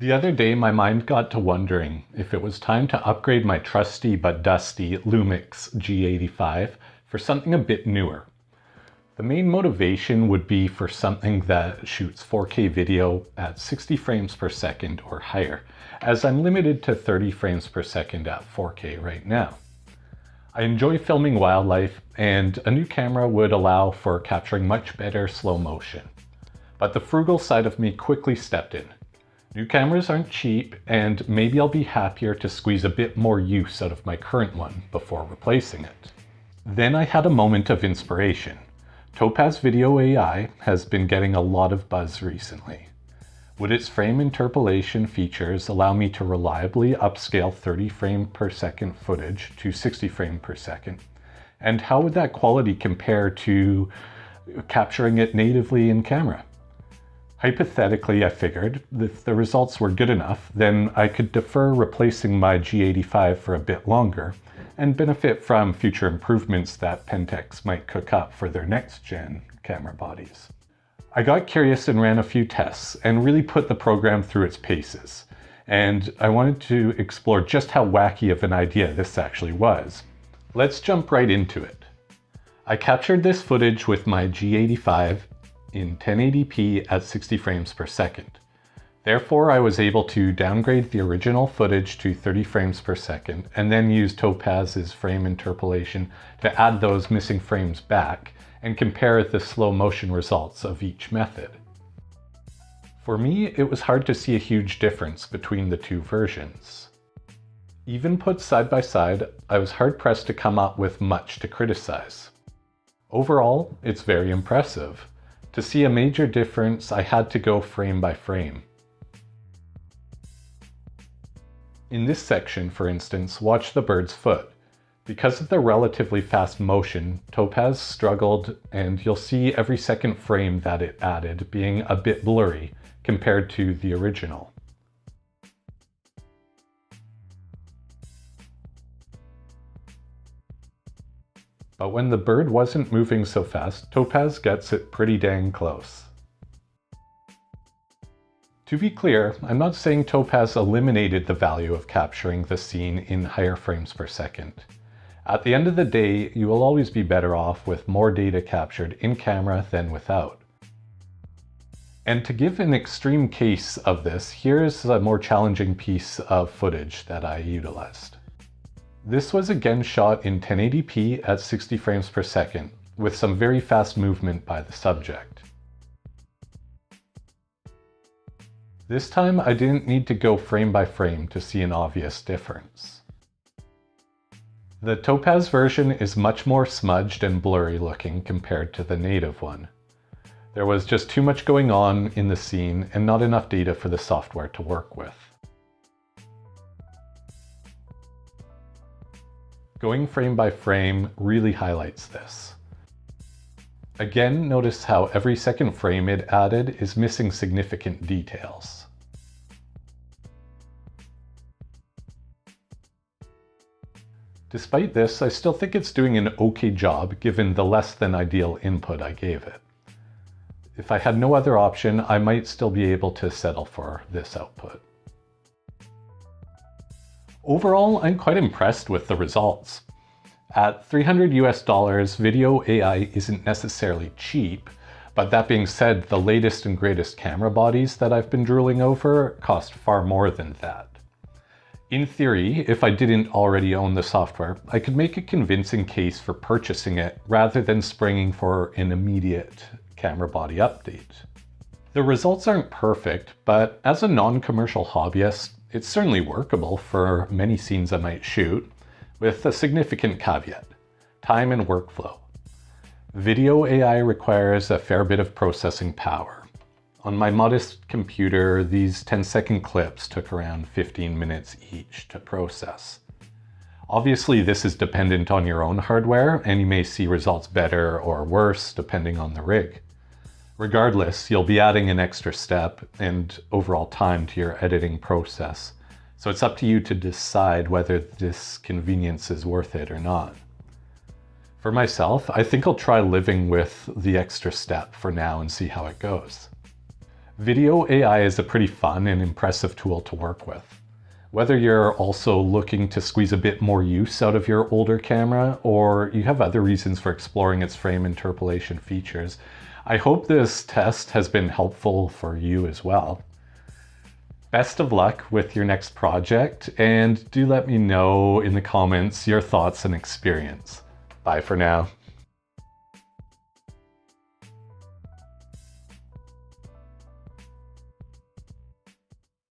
The other day, my mind got to wondering if it was time to upgrade my trusty but dusty Lumix G85 for something a bit newer. The main motivation would be for something that shoots 4K video at 60 frames per second or higher, as I'm limited to 30 frames per second at 4K right now. I enjoy filming wildlife, and a new camera would allow for capturing much better slow motion. But the frugal side of me quickly stepped in. New cameras aren't cheap, and maybe I'll be happier to squeeze a bit more use out of my current one before replacing it. Then I had a moment of inspiration. Topaz Video AI has been getting a lot of buzz recently. Would its frame interpolation features allow me to reliably upscale 30 frame per second footage to 60 frame per second? And how would that quality compare to capturing it natively in camera? Hypothetically, I figured if the results were good enough, then I could defer replacing my G85 for a bit longer and benefit from future improvements that Pentax might cook up for their next-gen camera bodies. I got curious and ran a few tests and really put the program through its paces. And I wanted to explore just how wacky of an idea this actually was. Let's jump right into it. I captured this footage with my G85 in 1080p at 60 frames per second. Therefore, I was able to downgrade the original footage to 30 frames per second and then use Topaz's frame interpolation to add those missing frames back and compare the slow motion results of each method. For me, it was hard to see a huge difference between the two versions. Even put side by side, I was hard pressed to come up with much to criticize. Overall, it's very impressive. To see a major difference, I had to go frame by frame. In this section, for instance, watch the bird's foot. Because of the relatively fast motion, Topaz struggled, and you'll see every second frame that it added being a bit blurry compared to the original. But when the bird wasn't moving so fast, Topaz gets it pretty dang close. To be clear, I'm not saying Topaz eliminated the value of capturing the scene in higher frames per second. At the end of the day, you will always be better off with more data captured in camera than without. And to give an extreme case of this, here's a more challenging piece of footage that I utilized. This was again shot in 1080p at 60 frames per second, with some very fast movement by the subject. This time I didn't need to go frame by frame to see an obvious difference. The Topaz version is much more smudged and blurry looking compared to the native one. There was just too much going on in the scene and not enough data for the software to work with. Going frame by frame really highlights this. Again, notice how every second frame it added is missing significant details. Despite this, I still think it's doing an okay job given the less than ideal input I gave it. If I had no other option, I might still be able to settle for this output. Overall, I'm quite impressed with the results. At $300 video AI isn't necessarily cheap, but that being said, the latest and greatest camera bodies that I've been drooling over cost far more than that. In theory, if I didn't already own the software, I could make a convincing case for purchasing it rather than springing for an immediate camera body update. The results aren't perfect, but as a non-commercial hobbyist, it's certainly workable for many scenes I might shoot, with a significant caveat: time and workflow. Video AI requires a fair bit of processing power. On my modest computer, these 10-second clips took around 15 minutes each to process. Obviously, this is dependent on your own hardware, and you may see results better or worse depending on the rig. Regardless, you'll be adding an extra step and overall time to your editing process, so it's up to you to decide whether this convenience is worth it or not. For myself, I think I'll try living with the extra step for now and see how it goes. Video AI is a pretty fun and impressive tool to work with. Whether you're also looking to squeeze a bit more use out of your older camera, or you have other reasons for exploring its frame interpolation features, I hope this test has been helpful for you as well. Best of luck with your next project, and do let me know in the comments your thoughts and experience. Bye for now.